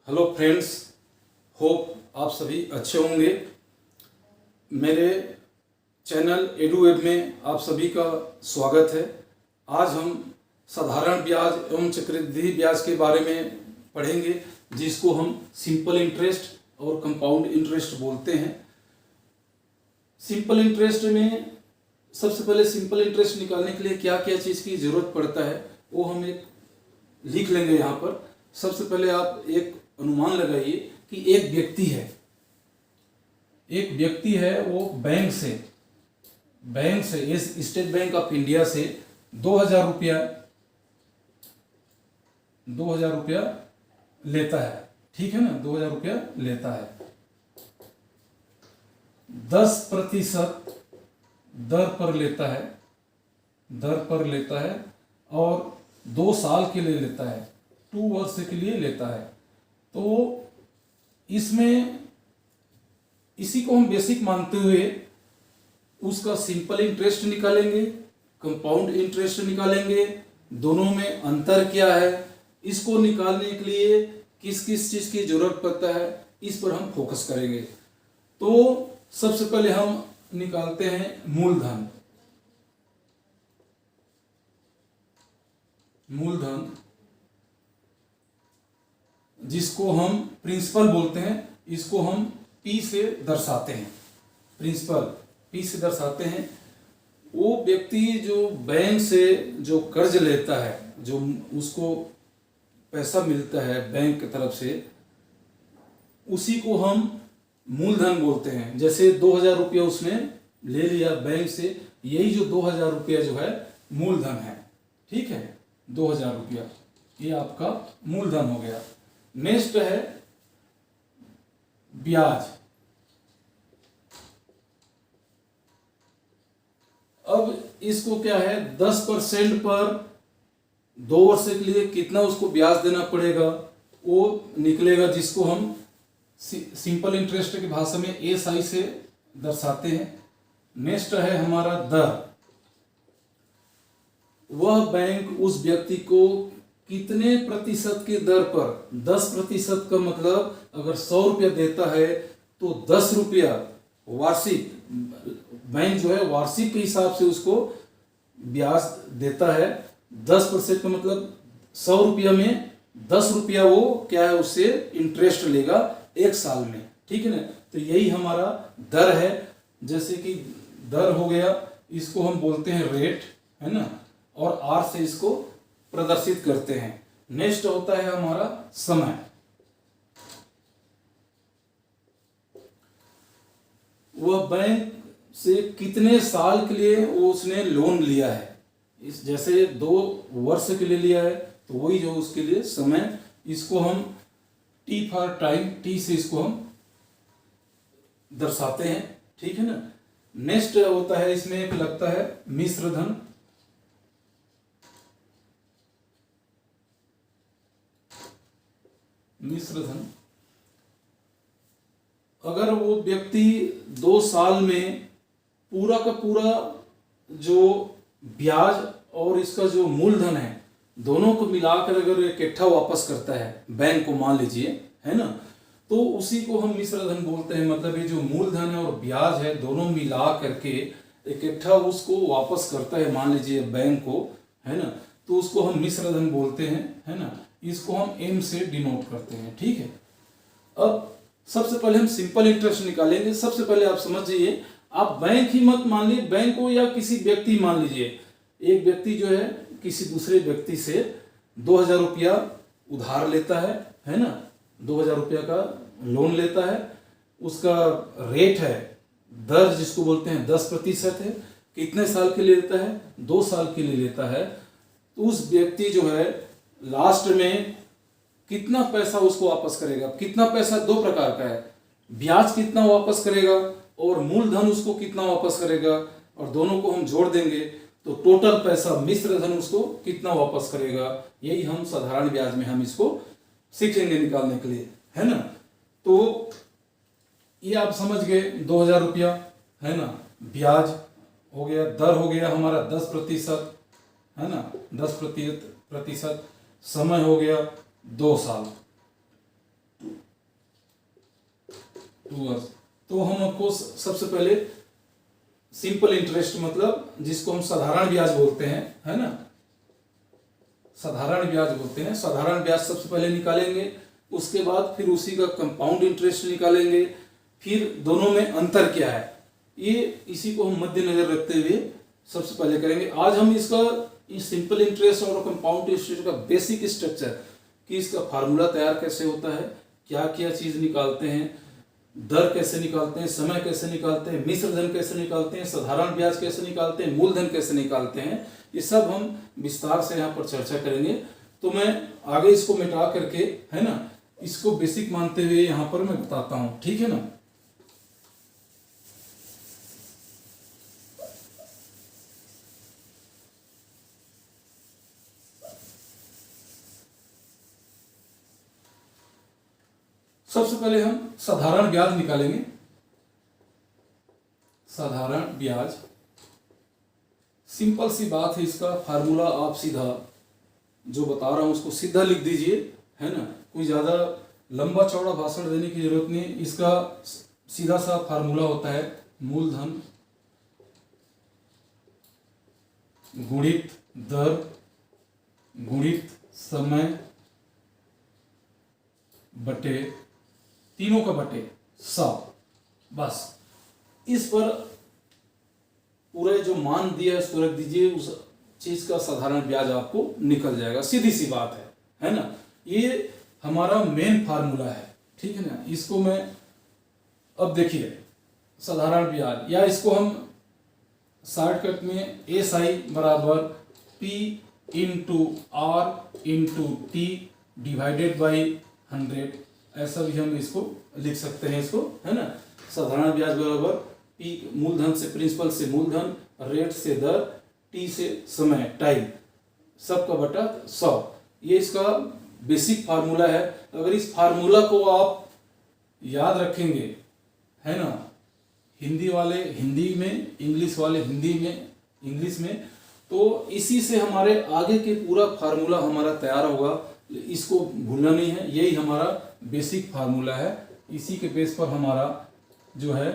Hello friends, hope आप सभी अच्छे होंगे। मेरे चैनल एडुवेब में आप सभी का स्वागत है। आज हम साधारण ब्याज एवं चक्रवृद्धि ब्याज के बारे में पढ़ेंगे, जिसको हम सिंपल इंटरेस्ट और कंपाउंड इंटरेस्ट बोलते हैं। सिंपल इंटरेस्ट में सबसे पहले सिंपल इंटरेस्ट निकालने के लिए क्या क्या चीज़ की ज़रूरत पड़ता है वो हम एक लिख लेंगे यहाँ पर। सबसे पहले आप एक अनुमान लगाइए कि एक व्यक्ति है वो बैंक से इस स्टेट बैंक ऑफ इंडिया से 2000 रुपया लेता है, ठीक है ना। 2000 रुपया लेता है, 10% दर पर लेता है और 2 साल के लिए लेता है, 2 वर्ष के लिए लेता है। तो इसमें इसी को हम बेसिक मानते हुए उसका सिंपल इंटरेस्ट निकालेंगे, कंपाउंड इंटरेस्ट निकालेंगे। दोनों में अंतर क्या है, इसको निकालने के लिए किस किस चीज़ की जरूरत पड़ता है, इस पर हम फोकस करेंगे। तो सबसे पहले हम निकालते हैं मूलधन। जिसको हम प्रिंसिपल बोलते हैं, इसको हम P से दर्शाते हैं। प्रिंसिपल P से दर्शाते हैं। वो व्यक्ति जो बैंक से जो कर्ज लेता है, जो उसको पैसा मिलता है बैंक की तरफ से, उसी को हम मूलधन बोलते हैं। जैसे 2000 रुपया उसने ले लिया बैंक से, यही जो 2000 रुपया जो है मूलधन है, ठीक है। 2000 रुपया ये आपका मूलधन हो गया। नेक्स्ट है ब्याज। अब इसको क्या है, 10% पर 2 वर्ष के लिए कितना उसको ब्याज देना पड़ेगा वो निकलेगा, जिसको हम सिंपल इंटरेस्ट की भाषा में SI से दर्शाते हैं। नेक्स्ट है हमारा दर। वह बैंक उस व्यक्ति को कितने प्रतिशत की दर पर, 10% का मतलब अगर 100 रुपया देता है तो 10 रुपया वार्षिक, बैंक जो है वार्षिक के हिसाब से उसको ब्याज देता है। 10% का मतलब 100 रुपया में 10 रुपया वो क्या है उससे इंटरेस्ट लेगा 1 साल में, ठीक है ना। तो यही हमारा दर है। जैसे कि दर हो गया, इसको हम बोलते हैं रेट, है ना, और R से इसको प्रदर्शित करते हैं। नेक्स्ट होता है हमारा समय। वह बैंक से कितने साल के लिए वो उसने लोन लिया है। इस जैसे 2 वर्ष के लिए लिया है तो वही जो उसके लिए समय, इसको हम T फॉर टाइम, T से इसको हम दर्शाते हैं, ठीक है ना। नेक्स्ट होता है, इसमें एक लगता है मिश्र धन। अगर वो व्यक्ति 2 साल में पूरा का पूरा जो ब्याज और इसका जो मूलधन है दोनों को मिलाकर अगर इकट्ठा वापस करता है बैंक को, मान लीजिए, है ना, तो उसी को हम मिश्र धन बोलते हैं। मतलब ये जो मूलधन है और ब्याज है दोनों मिला करके इकट्ठा उसको वापस करता है, मान लीजिए बैंक को, है ना, तो उसको हम मिश्र धन बोलते हैं, है ना। इसको हम M से डिनोट करते हैं, ठीक है। अब सबसे पहले हम सिंपल इंटरेस्ट निकालेंगे। सबसे पहले आप समझिए, आप बैंक ही मत मान लीजिए, बैंक को या किसी व्यक्ति मान लीजिए। एक व्यक्ति जो है किसी दूसरे व्यक्ति से 2000 रुपया उधार लेता है ना, 2000 रुपया का लोन लेता है। उसका रेट है, दर जिसको बोलते हैं 10% है। कितने साल के लिए लेता है, 2 साल के लिए लेता है। तो उस व्यक्ति जो है लास्ट में कितना पैसा उसको वापस करेगा। कितना पैसा 2 प्रकार का है, ब्याज कितना वापस करेगा और मूलधन उसको कितना वापस करेगा, और दोनों को हम जोड़ देंगे तो टोटल पैसा मिश्र धन उसको कितना वापस करेगा। यही हम साधारण ब्याज में हम इसको सीखेंगे निकालने के लिए, है ना। तो ये आप समझ गए, 2000 रुपया, है ना, ब्याज हो गया, दर हो गया हमारा 10%, है ना, 10%। समय हो गया 2 साल। 2 वर्ष। तो हम आपको सबसे पहले सिंपल इंटरेस्ट मतलब जिसको हम साधारण ब्याज बोलते हैं, है ना, साधारण ब्याज बोलते हैं, साधारण ब्याज सबसे पहले निकालेंगे। उसके बाद फिर उसी का कंपाउंड इंटरेस्ट निकालेंगे। फिर दोनों में अंतर क्या है ये इसी को हम मद्देनजर रखते हुए सबसे पहले करेंगे। आज हम इसका सिंपल इंटरेस्ट और कंपाउंड इंटरेस्ट का बेसिक स्ट्रक्चर कि इसका फार्मूला तैयार कैसे होता है, क्या क्या चीज निकालते हैं, दर कैसे निकालते हैं, समय कैसे निकालते हैं, मिश्र धन कैसे निकालते हैं, साधारण ब्याज कैसे निकालते हैं, मूलधन कैसे निकालते हैं, ये सब हम विस्तार से यहाँ पर चर्चा करेंगे। तो मैं आगे इसको मिटा करके, है ना, इसको बेसिक मानते हुए यहाँ पर मैं बताता हूँ, ठीक है ना। सबसे पहले हम साधारण ब्याज निकालेंगे। साधारण ब्याज सिंपल सी बात है, इसका फार्मूला आप सीधा जो बता रहा हूं उसको सीधा लिख दीजिए, है ना, कोई ज्यादा लंबा चौड़ा भाषण देने की जरूरत नहीं। इसका सीधा सा फार्मूला होता है मूलधन गुणित दर गुणित समय बटे तीनों का बटे 100। बस इस पर पूरे जो मान दिया है उसको रख दीजिए, उस चीज का साधारण ब्याज आपको निकल जाएगा। सीधी सी बात है ना। ये हमारा मेन फार्मूला है, ठीक है ना। इसको मैं अब देखिए साधारण ब्याज, या इसको हम शॉर्टकट में SI बराबर P into R into T divided by 100, ऐसा भी हम इसको लिख सकते हैं, इसको, है ना। साधारण ब्याज बराबर P मूलधन से प्रिंसिपल से मूलधन, रेट से दर, T से समय टाइम, सबका बटा 100। ये इसका बेसिक फार्मूला है। अगर इस फार्मूला को आप याद रखेंगे, है ना, हिंदी वाले हिंदी में, इंग्लिश वाले हिंदी में, इंग्लिश में, तो इसी से हमारे आगे के पूरा फार्मूला हमारा तैयार होगा। इसको भूलना नहीं है, यही हमारा बेसिक फार्मूला है। इसी के बेस पर हमारा जो है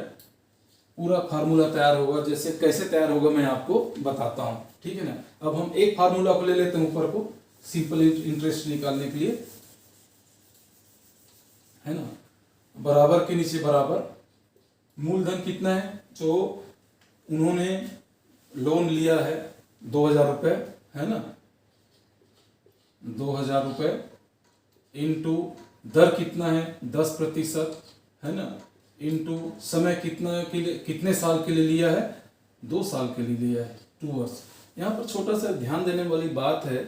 पूरा फार्मूला तैयार होगा। जैसे कैसे तैयार होगा मैं आपको बताता हूँ, ठीक है ना। अब हम एक फार्मूला को ले लेते हैं ऊपर को सिंपल इंटरेस्ट निकालने के लिए, है ना। बराबर के नीचे बराबर मूलधन कितना है जो उन्होंने लोन लिया है 2000 रुपये, है ना, 2000 रुपये इंटू दर कितना है 10%, है ना, इंटू समय कितना के लिए, कितने साल के लिए लिया है, 2 साल के लिए लिया है, 2 वर्ष। यहाँ पर छोटा सा ध्यान देने वाली बात है,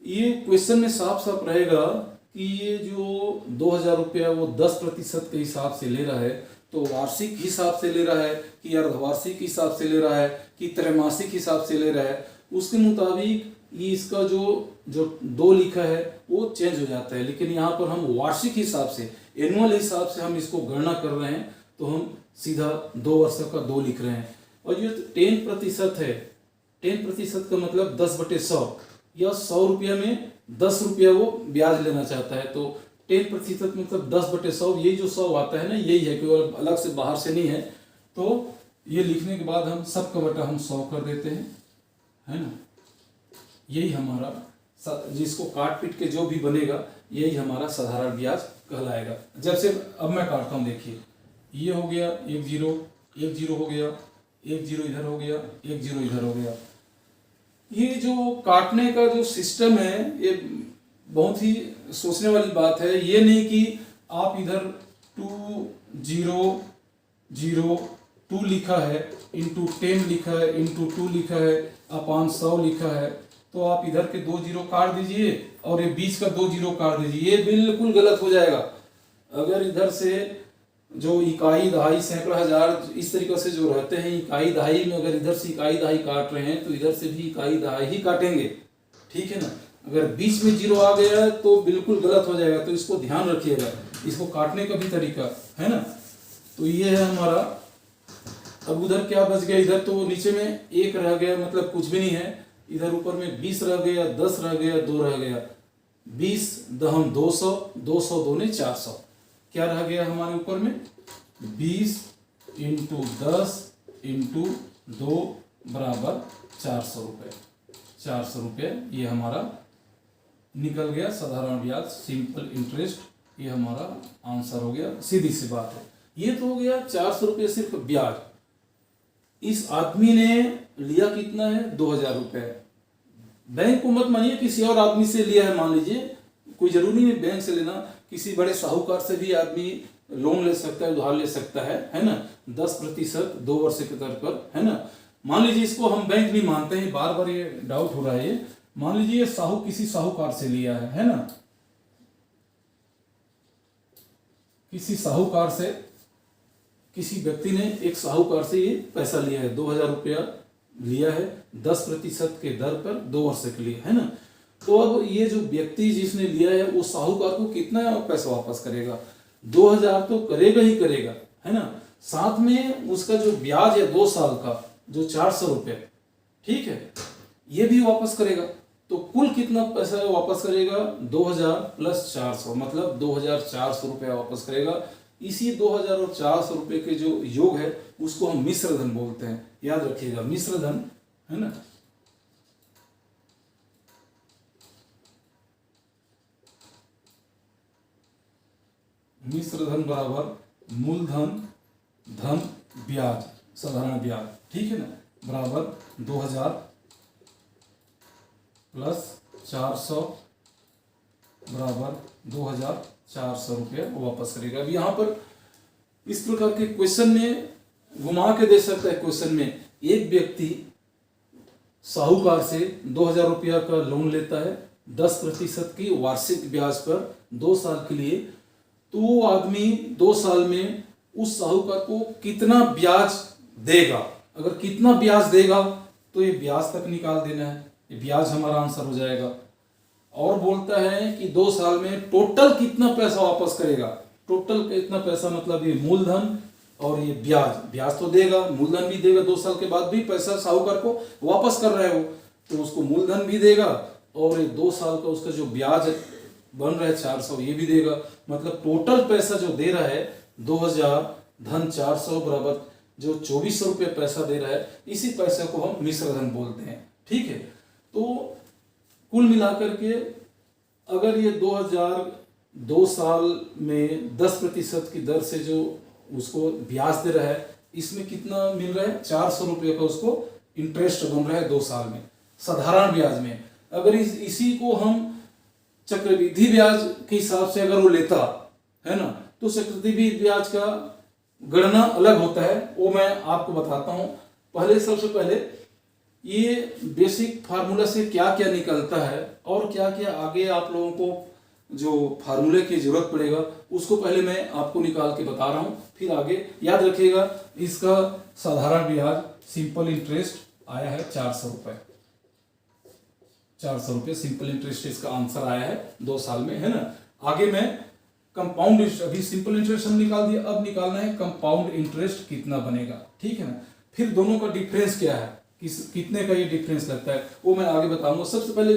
ये क्वेश्चन में साफ साफ रहेगा कि ये जो 2000 रुपया वो 10% के हिसाब से ले रहा है, तो वार्षिक हिसाब से ले रहा है कि अर्धवार्षिक हिसाब से ले रहा है कि त्रैमासिक हिसाब से ले रहा है, उसके मुताबिक ये इसका जो 2 लिखा है वो चेंज हो जाता है। लेकिन यहाँ पर हम वार्षिक हिसाब से, एनुअल हिसाब से हम इसको गणना कर रहे हैं, तो हम सीधा 2 वर्ष का 2 लिख रहे हैं। और ये 10% है, 10% का मतलब 10/100, या 100 रुपया में 10 रुपया वो ब्याज लेना चाहता है, तो 10% मतलब 10/100, ये जो 100 आता है ना, यही है, केवल अलग से बाहर से नहीं है। तो ये लिखने के बाद हम सब का बटा हम 100 कर देते हैं, है ना। यही हमारा जिसको काट पीट के जो भी बनेगा यही हमारा साधारण ब्याज कहलाएगा। जब से अब मैं काटता हूँ, देखिए ये हो गया 1 0, 1 0 हो गया, 1 0 इधर हो गया, 1 0 इधर हो गया। ये जो काटने का जो सिस्टम है ये बहुत ही सोचने वाली बात है। ये नहीं कि आप इधर 2 0 0 2 लिखा है इंटू 10 लिखा है इंटू 2 लिखा है अपान 100 लिखा है, तो आप इधर के 2 0 काट दीजिए और ये बीच का 2 0 काट दीजिए, ये बिल्कुल गलत हो जाएगा। अगर इधर से जो इकाई दहाई सैकड़ा हजार इस तरीके से जो रहते हैं, इकाई दहाई में अगर इधर से इकाई दहाई काट रहे हैं तो इधर से भी इकाई दहाई ही काटेंगे, ठीक है ना। अगर बीच में 0 आ गया तो बिल्कुल गलत हो जाएगा, तो इसको ध्यान रखिएगा। इसको काटने का भी तरीका है ना। तो ये है हमारा। अब उधर क्या बच गया, इधर तो नीचे में 1 रह गया, मतलब कुछ भी नहीं है। इधर ऊपर में 20 रह गया, 10 रह गया, 2 रह गया, 20 दहम 200, 200 दूने 400, क्या रह गया हमारे ऊपर में 20 इंटू 10 इंटू 2 बराबर 400 रुपये। 400 रुपये ये हमारा निकल गया साधारण ब्याज, सिंपल इंटरेस्ट। ये हमारा आंसर हो गया, सीधी सी बात है। ये तो हो गया 400 रुपये सिर्फ ब्याज। इस आदमी ने लिया कितना है, 2000 रुपये। बैंक को मत मानिए, किसी और आदमी से लिया है, मान लीजिए, कोई जरूरी नहीं बैंक से लेना, किसी बड़े साहूकार से भी आदमी लोन ले सकता है, उधार ले सकता है ना, 10% 2 वर्ष के दर पर, है ना। मान लीजिए इसको हम बैंक नहीं मानते हैं, बार बार ये डाउट हो रहा है। ये मान लीजिए किसी साहूकार से लिया है ना, किसी साहूकार से, किसी व्यक्ति ने एक साहूकार से ये पैसा लिया है, 2000 रुपया लिया है 10% के दर पर 2 वर्ष के लिए, है ना। तो अब ये जो व्यक्ति जिसने लिया है वो साहूकार को कितना पैसा वापस करेगा, 2000 तो करेगा ही करेगा, है ना। साथ में उसका जो ब्याज है 2 साल का, जो 400 रुपये, ठीक है, ये भी वापस करेगा। तो कुल कितना पैसा वापस करेगा, 2000 प्लस 400, मतलब 2400 रुपया वापस करेगा। इसी 2000 और 400 रुपये के जो योग है उसको हम मिश्र धन बोलते हैं, याद रखिएगा, मिश्र धन, है ना। मिश्र धन बराबर मूलधन धन ब्याज, साधारण ब्याज, ठीक है ना, बराबर 2000 प्लस 400 बराबर 2400 रुपये वापस करेगा। अब यहाँ पर इस प्रकार के क्वेश्चन में घुमा के दे सकता है। क्वेश्चन में एक व्यक्ति साहूकार से 2000 रुपया का लोन लेता है 10% की वार्षिक ब्याज पर 2 साल के लिए, तो वो आदमी 2 साल में उस साहूकार को कितना ब्याज देगा। अगर कितना ब्याज देगा तो ये ब्याज तक निकाल देना है, ये ब्याज हमारा आंसर हो जाएगा। और बोलता है कि 2 साल में टोटल कितना पैसा वापस करेगा। टोटल कितना पैसा मतलब ये मूलधन और ये ब्याज, ब्याज तो देगा, मूलधन भी देगा, 2 साल के बाद भी पैसा साहूकार को वापस कर रहे हो तो उसको मूलधन भी देगा और ये 2 साल का उसका जो ब्याज बन रहा है 400 ये भी देगा। मतलब टोटल पैसा जो दे रहा है 2000 धन 400 बराबर जो 2400 रुपये पैसा दे रहा है, इसी पैसे को हम मिश्र धन बोलते हैं, ठीक है। तो कुल मिलाकर के अगर ये 2002 साल में 10% की दर से जो उसको ब्याज दे रहा है, इसमें कितना मिल रहा है, 400 रुपये का उसको इंटरेस्ट बन रहा है 2 साल में साधारण ब्याज में। अगर इसी को हम चक्रवृद्धि ब्याज के हिसाब से अगर वो लेता है ना, तो चक्रवृद्धि ब्याज का गणना अलग होता है, वो मैं आपको बताता हूँ। पहले सबसे पहले ये बेसिक फार्मूला से क्या क्या निकलता है और क्या क्या आगे आप लोगों को जो फार्मूले की जरूरत पड़ेगा उसको पहले मैं आपको निकाल के बता रहा हूँ, फिर आगे याद रखिएगा। इसका साधारण ब्याज सिंपल इंटरेस्ट आया है 400 रुपये, 400 रुपये सिंपल इंटरेस्ट इसका आंसर आया है 2 साल में, है ना। आगे मैं कंपाउंड इंटरेस्ट, अभी सिंपल इंटरेस्ट हम निकाल दिया, अब निकालना है कंपाउंड इंटरेस्ट कितना बनेगा, ठीक है ना। फिर दोनों का डिफरेंस क्या है, कितने का ये डिफरेंस लगता है, वो मैं आगे बताऊंगा। सबसे पहले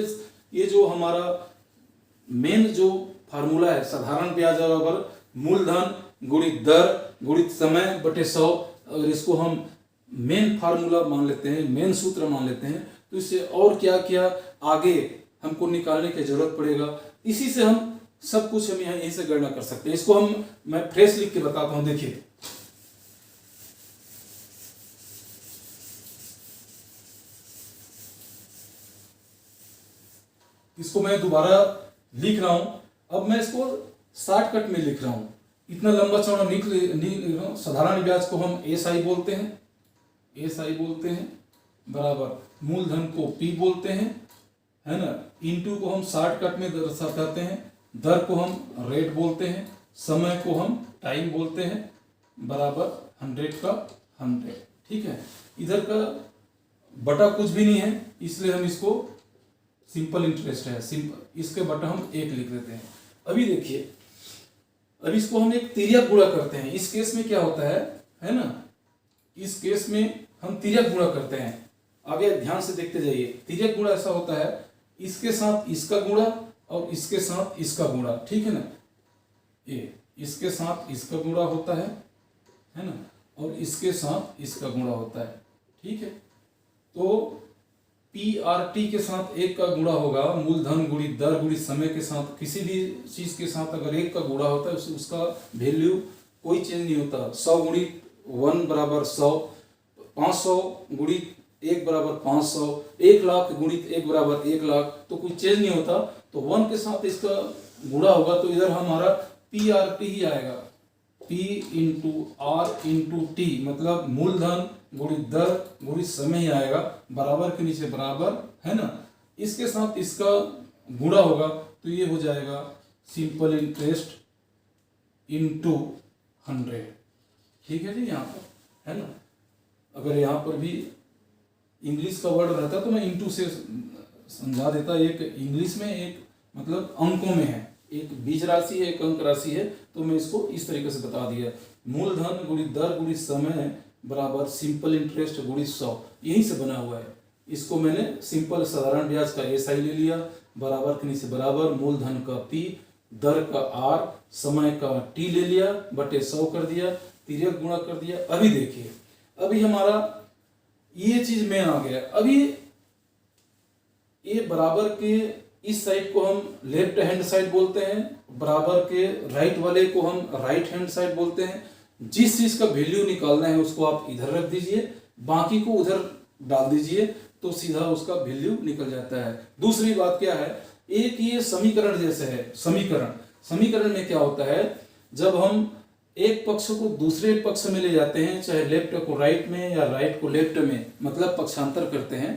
ये जो हमारा मेन जो फार्मूला है, साधारण ब्याज बराबर मूलधन गुणित दर गुणित समय बटे 100, अगर इसको हम मेन फार्मूला मान लेते हैं, मेन सूत्र मान लेते हैं, तो इससे और क्या क्या आगे हमको निकालने की जरूरत पड़ेगा, इसी से हम सब कुछ हम यहीं से गणना कर सकते हैं। इसको मैं फ्रेश लिख के बताता हूं, देखिए। इसको मैं दोबारा लिख रहा हूं, अब मैं इसको शॉर्टकट में लिख रहा हूं, इतना लंबा चौड़ा नहीं लिख रहा हूं। साधारण ब्याज को हम एसआई बोलते हैं, एसआई बोलते हैं, बराबर मूलधन को पी बोलते हैं, है ना। इनटू को हम शॉर्टकट में दर्शाते हैं, दर को हम रेट बोलते हैं, समय को हम टाइम बोलते हैं, बराबर 100 का 100, ठीक है। इधर का बटा कुछ भी नहीं है, इसलिए हम इसको सिंपल इंटरेस्ट है, सिंपल, इसके बटा हम 1 लिख देते हैं। अभी देखिए, अब इसको हम एक तिर्यक गुणा करते हैं। इस केस में क्या होता है ना, इस केस में हम तिर्यक गुणा करते हैं। आगे ध्यान से देखते जाइए, तिर्यक गुणा ऐसा होता है, इसके साथ इसका गुणा और इसके साथ इसका गुणा, ठीक है ना। ये इसके साथ इसका गुणा होता है है ना, और इसके साथ इसका गुणा होता है। ठीक है, तो PRT के साथ 1 का गुणा होगा, मूलधन गुणित दर गुणित समय के साथ किसी भी चीज के साथ अगर 1 का गुणा होता है उसका वैल्यू कोई चेंज नहीं होता। 100 गुणित 1 बराबर 100, 500 गुणित 1 बराबर 500, 1 लाख गुणित 1 बराबर 1 लाख, तो कोई चेंज नहीं होता। तो 1 के साथ इसका गुणा होगा तो इधर हमारा PRT ही आएगा, P into R into T, मतलब मूलधन गुणित दर गुणित समय ही आएगा, बराबर के नीचे बराबर, है ना। इसके साथ इसका गुणा होगा तो ये हो जाएगा सिंपल इंटरेस्ट इंटू 100। ठीक है जी, यहाँ पर, है ना। अगर यहाँ पर भी इंग्लिश का वर्ड रहता तो मैं इंटू से समझा देता। एक इंग्लिश में एक मतलब अंकों में है, एक बीज राशि है, एक अंक राशि है, तो मैं इसको इस तरीके से बता दिया। मूलधन गुणित दर गुणित समय बराबर सिंपल इंटरेस्ट गुणित 100, यहीं से बना हुआ है। इसको मैंने सिंपल साधारण ब्याज का SI ले लिया, बराबर के नीचे बराबर मूलधन का P, दर का R, समय का T ले लिया, बटे 100 कर दिया, तिर्यक गुणा कर दिया। अभी देखिए, अभी हमारा ये चीज में आ गया। अभी ये बराबर के इस साइड को हम लेफ्ट हैंड साइड बोलते हैं, बराबर के राइट वाले को हम राइट हैंड साइड बोलते हैं। जिस चीज का वैल्यू निकालना है उसको आप इधर रख दीजिए, बाकी को उधर डाल दीजिए, तो सीधा उसका वैल्यू निकल जाता है। दूसरी बात क्या है, एक ये समीकरण जैसे है, समीकरण में क्या होता है, जब हम एक पक्ष को दूसरे पक्ष में ले जाते हैं, चाहे लेफ्ट को राइट में या राइट को लेफ्ट में, मतलब पक्षांतर करते हैं,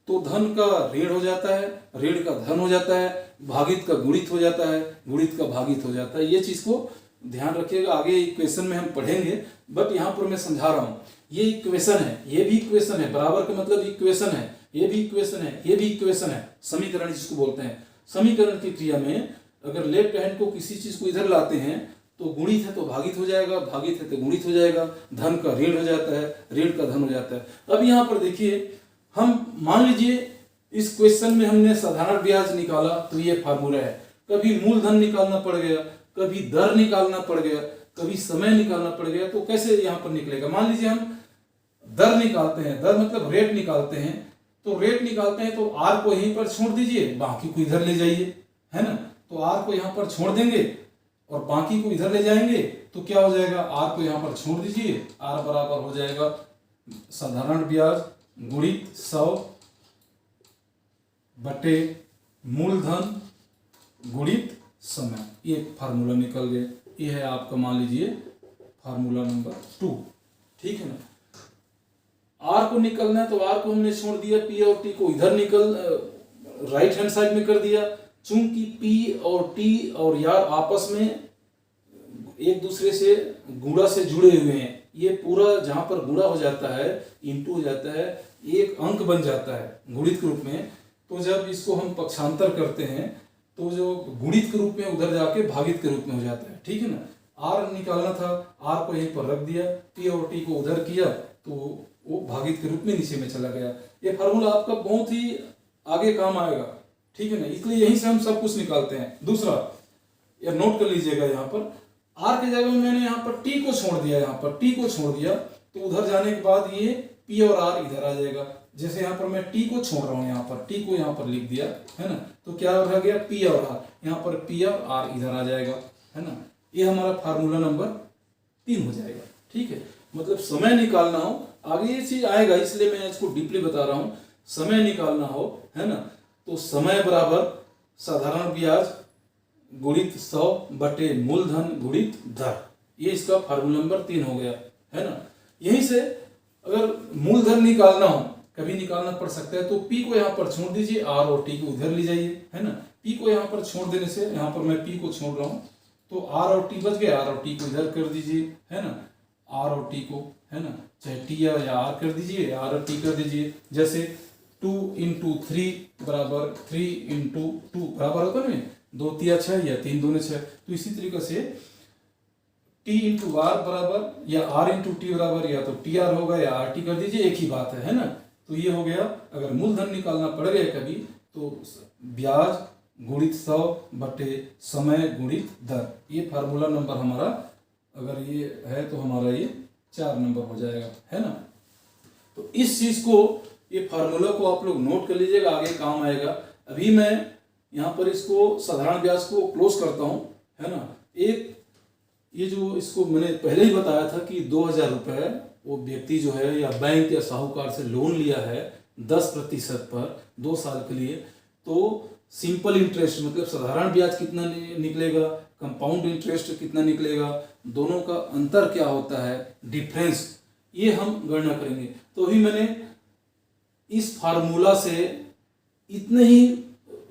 तो धन का ऋण हो जाता है, ऋण का धन हो जाता है, भागित का गुणित हो जाता है, गुणित का भागित हो जाता है। ये चीज को ध्यान रखिएगा, आगे इक्वेशन में हम पढ़ेंगे, बट यहाँ पर मैं समझा रहा हूँ। ये इक्वेशन है, ये भी इक्वेशन है, बराबर का मतलब इक्वेशन है, ये भी इक्वेशन है, ये भी इक्वेशन है, समीकरण जिसको बोलते हैं। समीकरण की क्रिया में अगर लेफ्ट हैंड को किसी चीज को इधर लाते हैं तो गुणित है तो भागित हो जाएगा, भागित है तो गुणित हो जाएगा, धन का ऋण हो जाता है, ऋण का धन हो जाता है। अब यहाँ पर देखिए, हम मान लीजिए इस क्वेश्चन में हमने साधारण ब्याज निकाला तो ये फार्मूला है, कभी मूलधन निकालना पड़ गया, कभी दर निकालना पड़ गया, कभी समय निकालना पड़ गया, तो कैसे यहाँ पर निकलेगा। मान लीजिए हम दर निकालते हैं, दर मतलब रेट निकालते हैं, तो रेट निकालते हैं तो आर को यहीं पर छोड़ दीजिए, बाकी को इधर ले जाइए, है ना। तो आर को यहाँ पर छोड़ देंगे और बाकी को इधर ले जाएंगे, तो क्या हो जाएगा, आर को यहाँ पर छोड़ दीजिए, आर बराबर हो जाएगा साधारण ब्याज गुणित 100 बटे मूलधन गुणित समय। ये फार्मूला निकल गया। ये है आपका, मान लीजिए फार्मूला नंबर 2। ठीक है ना। आर को निकलना है तो आर को हमने छोड़ दिया, पी और टी को इधर राइट हैंड साइड में कर दिया। चूंकि पी और टी और यार आपस में एक दूसरे से गुणा से जुड़े हुए हैं, ये पूरा जहां पर गुणा हो जाता है, इंटू हो जाता है, एक अंक बन जाता है गुणित के रूप में। तो जब इसको हम पक्षांतर करते हैं तो जो गुणित के रूप में उधर जाके भागित के रूप में हो जाता है। ठीक है ना। आर निकालना था, आर को यहीं पर रख दिया, पी और टी को उधर किया, तो वो भागित के रूप में नीचे में चला गया। ये फार्मूला आपका बहुत ही आगे काम आएगा। ठीक है ना, इसलिए यहीं से हम सब कुछ निकालते हैं। दूसरा, ये नोट कर लीजिएगा, यहाँ पर आर के जगह में मैंने यहाँ पर टी को छोड़ दिया, यहाँ पर टी को छोड़ दिया, तो उधर जाने के बाद ये पी और आर इधर आ जाएगा। जैसे यहाँ पर मैं टी को छोड़ रहा हूँ, यहाँ पर टी को यहाँ पर लिख दिया, है ना, तो क्या रह गया, पी और आर, यहाँ पर पी और आर इधर आ जाएगा, है ना। ये हमारा फार्मूला नंबर 3 हो जाएगा। ठीक है, मतलब समय निकालना हो, आगे ये चीज आएगा, इसलिए मैं इसको डीपली बता रहा हूँ। समय निकालना हो, है ना, तो समय बराबर साधारण ब्याज गुणित 100 बटे मूलधन गुणित दर, ये इसका फार्मूला नंबर 3 हो गया, है ना। यहीं से अगर मूलधन निकालना हो, कभी निकालना पड़ सकता है, तो पी को यहाँ पर छोड़ दीजिए, आर और टी को उधर ले जाइए, है ना। पी को यहाँ पर छोड़ देने से, यहाँ पर मैं पी को छोड़ रहा हूँ, तो आर और टी बच गए, आर और टी को इधर कर दीजिए, है ना, आर और टी को, है ना, चाहे टी या आर कर दीजिए, आर और टी कर दीजिए। जैसे 2 इंटू 3 बराबर 3 इंटू 2 बराबर होता है ना, 2 तिया 6 या 3 दूने 6। तो इसी तरीके से टी इंटू आर बराबर या आर इंटू टी बराबर या तो टी आर होगा या आर टी कर दीजिए, एक ही बात है ना। तो ये हो गया। अगर मूलधन निकालना पड़ गया कभी, तो ब्याज गुणित 100 बटे समय गुणित दर, ये फार्मूला नंबर हमारा, अगर ये है तो हमारा ये 4 नंबर हो जाएगा, है ना। तो इस चीज को, ये फार्मूला को आप लोग नोट कर लीजिएगा, आगे काम आएगा। अभी मैं यहाँ पर इसको साधारण ब्याज को क्लोज करता हूँ, है ना। एक ये जो इसको मैंने पहले ही बताया था कि 2000 रुपये वो व्यक्ति जो है या बैंक या साहूकार से लोन लिया है 10% पर 2 साल के लिए, तो सिंपल इंटरेस्ट मतलब साधारण ब्याज कितना निकलेगा, कंपाउंड इंटरेस्ट कितना निकलेगा, दोनों का अंतर क्या होता है, डिफरेंस, ये हम गणना करेंगे। तो अभी मैंने इस फार्मूला से इतने ही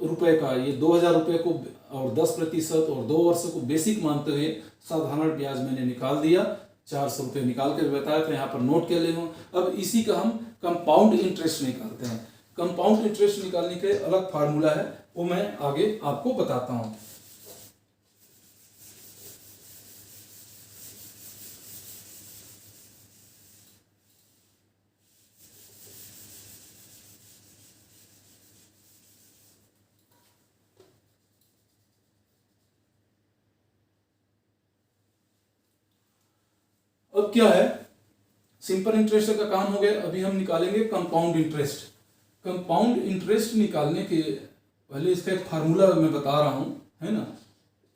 रुपए का, ये 2000 रुपये को और 10% और 2 वर्ष को बेसिक मानते हुए साधारण ब्याज मैंने निकाल दिया, 400 रुपये निकाल कर बताया था, यहाँ पर नोट कर ले हूँ। अब इसी का हम कंपाउंड इंटरेस्ट निकालते हैं। कंपाउंड इंटरेस्ट निकालने के अलग फार्मूला है, वो मैं आगे आपको बताता हूँ। अब क्या है, सिंपल इंटरेस्ट का काम हो गया, अभी हम निकालेंगे कंपाउंड इंटरेस्ट। कंपाउंड इंटरेस्ट निकालने के पहले इसका एक फार्मूला मैं बता रहा हूं, है ना।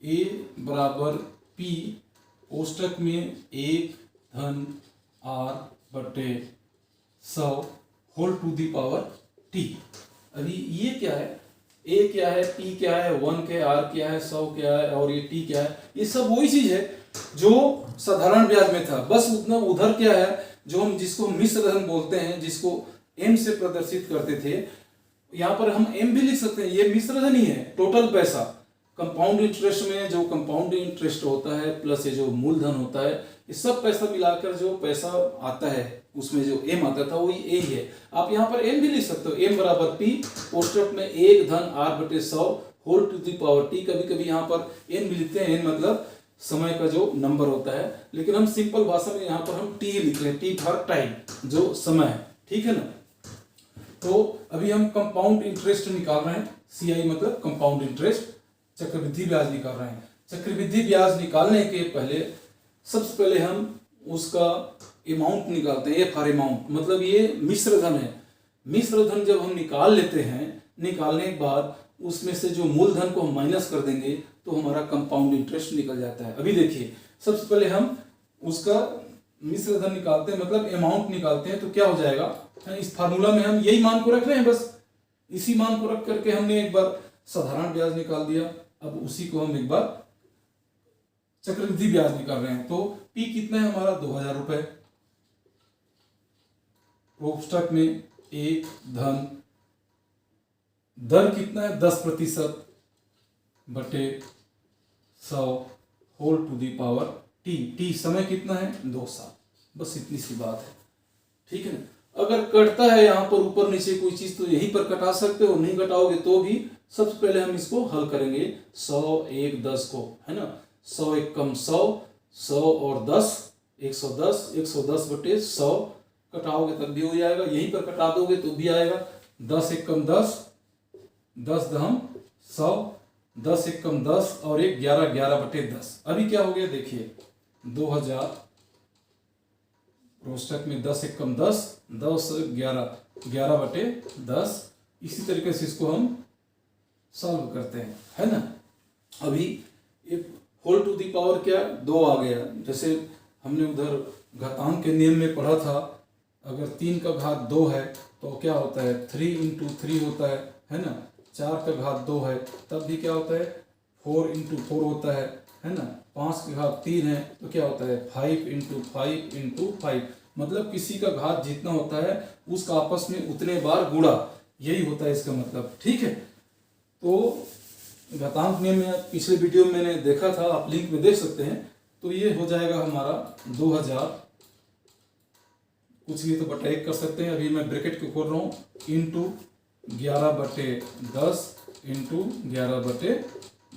A बराबर P कोष्टक में 1 धन R बटे 100 whole to the power T। अभी ये क्या है, A क्या है, P क्या है, 1 क्या है, R क्या है, 100 क्या है और ये T क्या है, ये सब वही चीज है जो साधारण ब्याज में था। बस उतना उधर क्या है, जो हम जिसको मिश्र धन बोलते हैं, जिसको M से प्रदर्शित करते थे, यहाँ पर हम M भी लिख सकते हैं, ये मिश्र धन ही है। टोटल पैसा कंपाउंड इंटरेस्ट में जो कंपाउंड इंटरेस्ट होता है प्लस ये जो मूलधन होता है, ये सब पैसा मिलाकर जो पैसा आता है उसमें जो M आता था वही A ही है। आप यहाँ पर M भी लिख सकते हो, M बराबर P कोष्टक में 1 धन R बटे 100 whole to the power T। कभी कभी यहाँ पर N भी लिखते हैं, N मतलब समय का जो नंबर होता है, लेकिन हम सिंपल भाषा में यहाँ पर हम T लिख रहे हैं, T फॉर टाइम, जो समय है, ठीक है ना। तो अभी हम कंपाउंड इंटरेस्ट निकाल रहे हैं, CI मतलब कंपाउंड इंटरेस्ट, चक्रवृद्धि ब्याज निकाल रहे हैं। चक्रवृद्धि ब्याज निकालने के पहले सबसे पहले हम उसका अमाउंट निकालते हैं, फॉर अमाउंट मतलब ये मिश्र धन है। मिश्र धन जब हम निकाल लेते हैं, निकालने के बाद उसमें से जो मूलधन को हम माइनस कर देंगे तो हमारा कंपाउंड इंटरेस्ट निकल जाता है। अभी देखिए, सबसे पहले हम उसका मिश्र धन निकालते हैं मतलब अमाउंट निकालते हैं, तो क्या हो जाएगा, इस फार्मूला में हम यही मान को रख रहे हैं, बस इसी मान को रख करके हमने एक बार साधारण ब्याज निकाल दिया। अब उसी को हम एक बार चक्रवृद्धि ब्याज निकाल रहे हैं। तो P कितना है हमारा, 2000 रुपए, कोष्टक में 1 धन, दर कितना है 10% बटे 100 whole to the power T समय कितना है 2 साल, बस इतनी सी बात है, ठीक है ना। अगर कटता है यहाँ पर ऊपर नीचे कोई चीज तो यहीं पर कटा सकते हो, नहीं कटाओगे तो भी सबसे पहले हम इसको हल करेंगे 100 1 10 को, है ना। 100 1 कम 100, 100 और 10 110, 110 बटे 100 कटाओगे तब भी हो जाएगा, यहीं पर कटा दोगे तो भी आएगा। 10 1 कम 10, 10 दहम 100, 10 1 कम 10 और 1 11, 11 बटे 10। अभी क्या हो गया देखिए, 2000 कोष्टक में 10 1 कम 10, 10 11, 11 बटे 10। इसी तरीके से इसको हम सॉल्व करते हैं, है ना। अभी एक होल टू दी पावर क्या 2 आ गया, जैसे हमने उधर घातांक के नियम में पढ़ा था, अगर 3 का घात 2 है तो क्या होता है 3 × 3 होता है ना। 4 का घात 2 है तब भी क्या होता है 4 × 4 होता है ना। 5 का घात 3 है तो क्या होता है 5 × 5 × 5, मतलब किसी का घात जितना होता है उसका आपस में उतने बार गुणा, यही होता है इसका मतलब, ठीक है। तो घातांक नियम में पिछले वीडियो में मैंने देखा था, आप लिंक में देख सकते हैं। तो ये हो जाएगा हमारा 2000, कुछ भी तो बटा 1 कर सकते हैं, अभी मैं ब्रैकेट को खोल रहा हूँ, इंटू 11 बटे 10 इंटू 11 बटे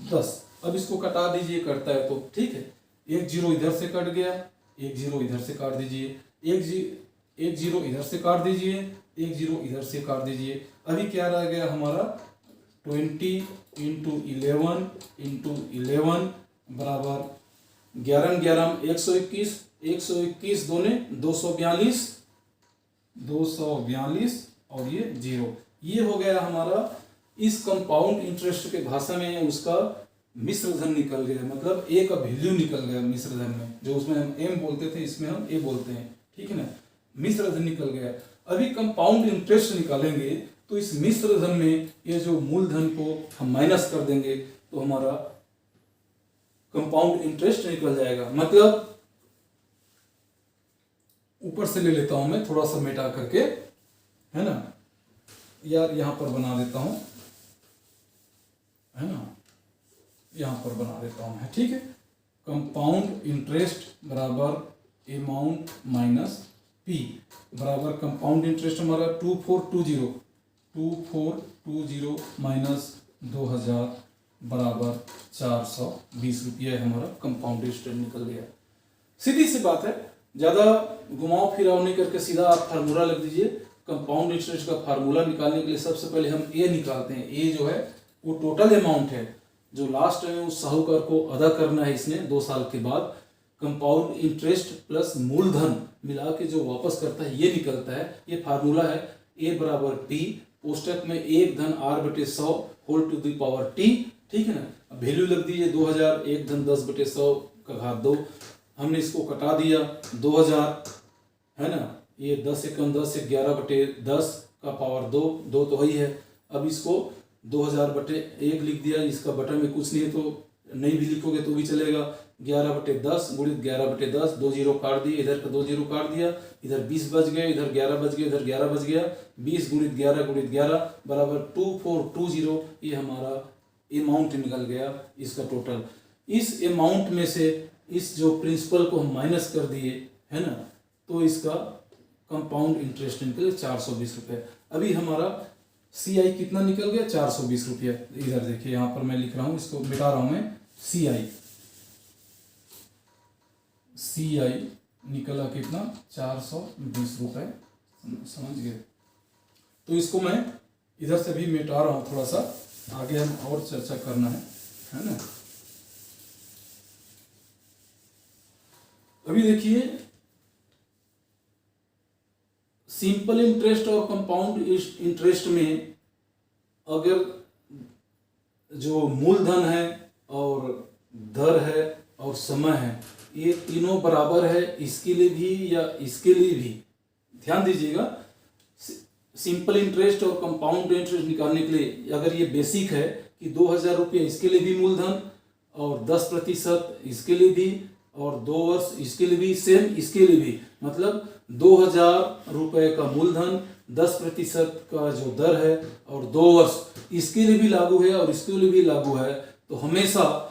10। अब इसको कटा दीजिए, करता है तो ठीक है। 1 0 इधर से कट गया, 1 0 इधर से काट दीजिए, 1 0 इधर से काट दीजिए, 1 0 इधर से काट दीजिए। अभी क्या रह गया हमारा 20 × 11 × 11 बराबर 11 11 121, 121 दूने 242, 242 और ये 0। ये हो गया हमारा इस कंपाउंड इंटरेस्ट के भाषा में उसका मिश्र धन निकल गया, मतलब ए का वैल्यू निकल गया मिश्र धन में। जो उसमें हम एम बोलते थे इसमें हम ए बोलते हैं, ठीक है ना। मिश्र धन निकल गया। अभी कंपाउंड इंटरेस्ट निकालेंगे तो इस मिश्र धन में ये जो मूलधन को हम माइनस कर देंगे तो हमारा कंपाउंड इंटरेस्ट निकल जाएगा। मतलब ऊपर से ले लेता हूं मैं थोड़ा सा मिटा करके, है ना, यार यहां पर बना देता हूं, है ना, यहां पर बना देता हूं मैं, ठीक है। कंपाउंड इंटरेस्ट बराबर अमाउंट माइनस पी बराबर कंपाउंड इंटरेस्ट हमारा 2420 माइनस 2000 बराबर 420 रुपया हमारा कंपाउंड इंटरेस्ट निकल गया। सीधी सी बात है, ज्यादा घुमाव फिराव नहीं करके सीधा आप फार्मूला लिख दीजिए। कंपाउंड इंटरेस्ट का फार्मूला निकालने के लिए सबसे पहले हम ए निकालते हैं। ए जो है वो टोटल अमाउंट है जो लास्ट में उस साहूकार को अदा करना है इसने 2 साल के बाद। कंपाउंड इंटरेस्ट प्लस मूलधन मिला के जो वापस करता है ये निकलता है। ये फार्मूला है ए बराबर पी, कोष्टक में 1 धन r/100 whole to the power T, ठीक है ना। वैल्यू लग दीजिए 2000, 1 धन 10/100 का घात 2। हमने इसको कटा दिया 2000, है ना, ये 10 एकम 10 से 11/10 का पावर 2, 2 तो वही है। अब इसको 2000/1 लिख दिया, इसका बटा में कुछ नहीं है तो नहीं भी लिखोगे तो भी चलेगा। 11/10 गुणित 11/10, 2 जीरो काट दिए, इधर का 2 जीरो काट दिया, इधर 20 बच गए, इधर 11 बच गए, इधर 11 बच गया। 20 गुणित 11 बराबर 2420। ये हमारा अमाउंट निकल गया इसका टोटल। इस अमाउंट में से इस जो प्रिंसिपल को हम माइनस कर दिए, है ना, तो इसका कंपाउंड इंटरेस्ट निकल 420 रुपये। अभी हमारा सी आई कितना निकल गया? 420 रुपये। इधर देखिए यहाँ पर मैं लिख रहा हूँ, इसको मिटा रहा हूँ मैं। सी आई निकला कितना? 420 रुपये, समझ गए। तो इसको मैं इधर से भी मिटा रहा हूँ, थोड़ा सा आगे हम और चर्चा करना है ना। अभी देखिए सिंपल इंटरेस्ट और कंपाउंड इंटरेस्ट में अगर जो मूलधन है और दर है और समय है, ये तीनों बराबर है, इसके लिए भी या इसके लिए भी। ध्यान दीजिएगा, सिंपल इंटरेस्ट और कंपाउंड इंटरेस्ट निकालने के लिए अगर ये बेसिक है कि 2000 रुपये इसके लिए भी मूलधन और 10% इसके लिए भी और 2 वर्ष इसके लिए भी, सेम इसके लिए भी, मतलब 2000 रुपये का मूलधन, 10% का जो दर है और 2 वर्ष इसके लिए भी लागू है और इसके लिए भी लागू है। तो हमेशा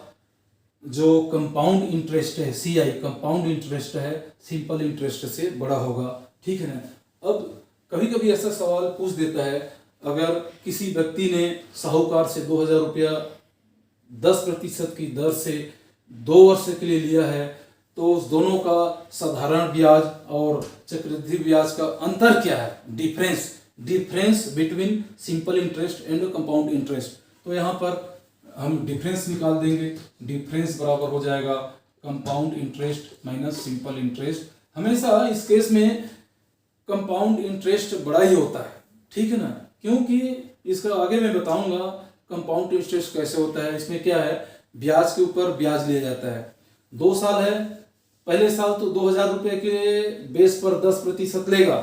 जो कंपाउंड इंटरेस्ट है, CI कंपाउंड इंटरेस्ट है, सिंपल इंटरेस्ट से बड़ा होगा, ठीक है ना। अब कभी कभी ऐसा सवाल पूछ देता है, अगर किसी व्यक्ति ने साहूकार से 2000 रुपया 10% की दर से 2 वर्ष के लिए लिया है, तो उस दोनों का साधारण ब्याज और चक्रवृद्धि ब्याज का अंतर क्या है? Difference between simple interest and compound interest. तो यहाँ पर हम डिफरेंस निकाल देंगे। डिफरेंस बराबर हो जाएगा compound interest minus simple interest. हमेशा इस केस में कंपाउंड इंटरेस्ट बड़ा ही होता है, ठीक है ना, क्योंकि इसका आगे मैं बताऊंगा कंपाउंड इंटरेस्ट कैसे होता है। इसमें क्या है, ब्याज के ऊपर ब्याज लिया जाता है। 2 साल है, पहले साल तो 2000 रुपये के बेस पर 10% लेगा,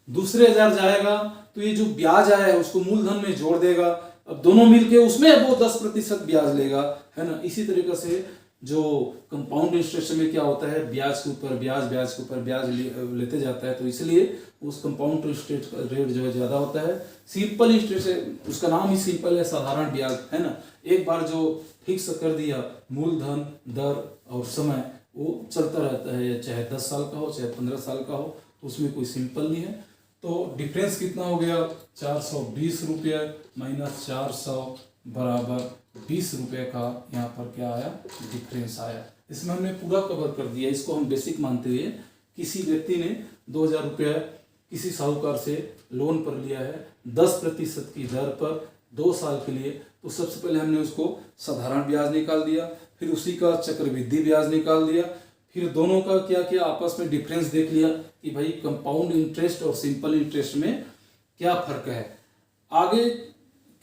दूसरे 1000 जाएगा तो ये जो ब्याज आया है उसको मूलधन में जोड़ देगा। अब दोनों मिलके उसमें वो 10% ब्याज लेगा, है ना। इसी तरीके से जो कंपाउंड इंटरेस्ट में क्या होता है, ब्याज के ऊपर ब्याज लेते जाता है, तो इसलिए उस कंपाउंड इंटरेस्ट का रेट जो है ज्यादा होता है। सिंपल इंटरेस्ट उसका नाम ही सिंपल है, साधारण ब्याज, है ना। एक बार जो फिक्स कर दिया मूलधन, दर और समय, वो चलता रहता है, चाहे 10 साल का हो चाहे 15 साल का हो, तो उसमें कोई सिंपल नहीं है। तो डिफरेंस कितना हो गया? 420 रुपये माइनस 400 बराबर 20 रुपये का यहाँ पर क्या आया? डिफरेंस आया। इसमें हमने पूरा कवर कर दिया। इसको हम बेसिक मानते हुए, किसी व्यक्ति ने 2000 रुपया किसी साहूकार से लोन पर लिया है 10% की दर पर 2 साल के लिए, तो सबसे पहले हमने उसको साधारण ब्याज निकाल दिया। फिर उसी का चक्रवृद्धि ब्याज निकाल दिया, फिर दोनों का क्या किया, आपस में डिफरेंस देख लिया कि भाई कंपाउंड इंटरेस्ट और सिंपल इंटरेस्ट में क्या फर्क है। आगे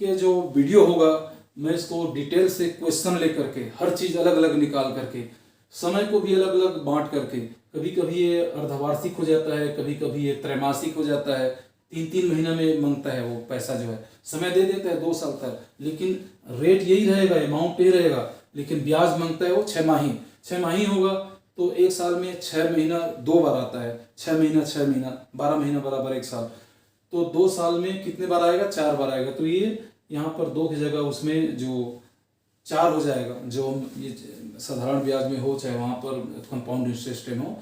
के जो वीडियो होगा मैं इसको डिटेल से क्वेश्चन लेकर के हर चीज़ अलग अलग निकाल करके, समय को भी अलग अलग बांट करके, कभी कभी ये अर्धवार्षिक हो जाता है, कभी कभी ये त्रैमासिक हो जाता है, 3-3 महीना में मांगता है वो पैसा जो है, समय दे देता है 2 साल तक, लेकिन रेट यही रहेगा, अमाउंट यही रहेगा, लेकिन ब्याज मांगता है वो 6 माही होगा तो 1 साल में 6 महीना 2 बार आता है, 6 महीना 12 महीना बराबर 1 साल, तो 2 साल में कितने बार आएगा, 4 बार आएगा। तो ये यहाँ पर 2 की जगह उसमें जो 4 हो जाएगा, जो ये साधारण ब्याज में हो चाहे वहाँ पर कंपाउंड इंटरेस्ट में हो।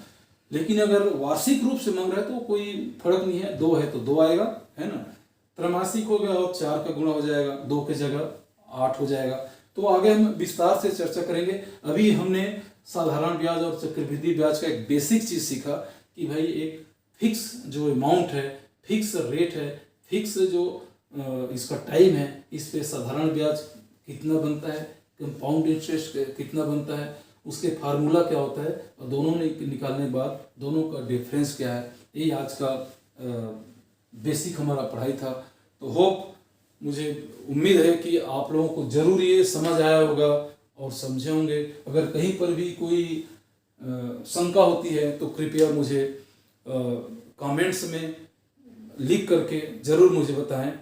लेकिन अगर वार्षिक रूप से मांग रहा है तो कोई फर्क नहीं है, 2 है तो 2 आएगा, है ना। त्रैमासिक हो गया और 4 का गुणा हो जाएगा, 2 की जगह 8 हो जाएगा। तो आगे हम विस्तार से चर्चा करेंगे। अभी हमने साधारण ब्याज और चक्रवृद्धि ब्याज का एक बेसिक चीज सीखा कि भाई एक फिक्स जो अमाउंट है, फिक्स रेट है, फिक्स जो इसका टाइम है, इस पे साधारण ब्याज कितना बनता है, कंपाउंड इंटरेस्ट कितना बनता है, उसके फार्मूला क्या होता है, और दोनों ने निकालने के बाद दोनों का डिफरेंस क्या है। यही आज का बेसिक हमारा पढ़ाई था। तो होप, मुझे उम्मीद है कि आप लोगों को जरूर ये समझ आया होगा और समझे होंगे। अगर कहीं पर भी कोई शंका होती है तो कृपया मुझे कमेंट्स में लिख करके ज़रूर मुझे बताएं।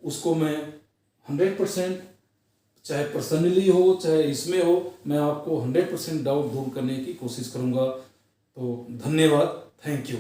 उसको मैं 100%, चाहे पर्सनली हो चाहे इसमें हो, मैं आपको 100% डाउट दूर करने की कोशिश करूँगा। तो धन्यवाद, थैंक यू।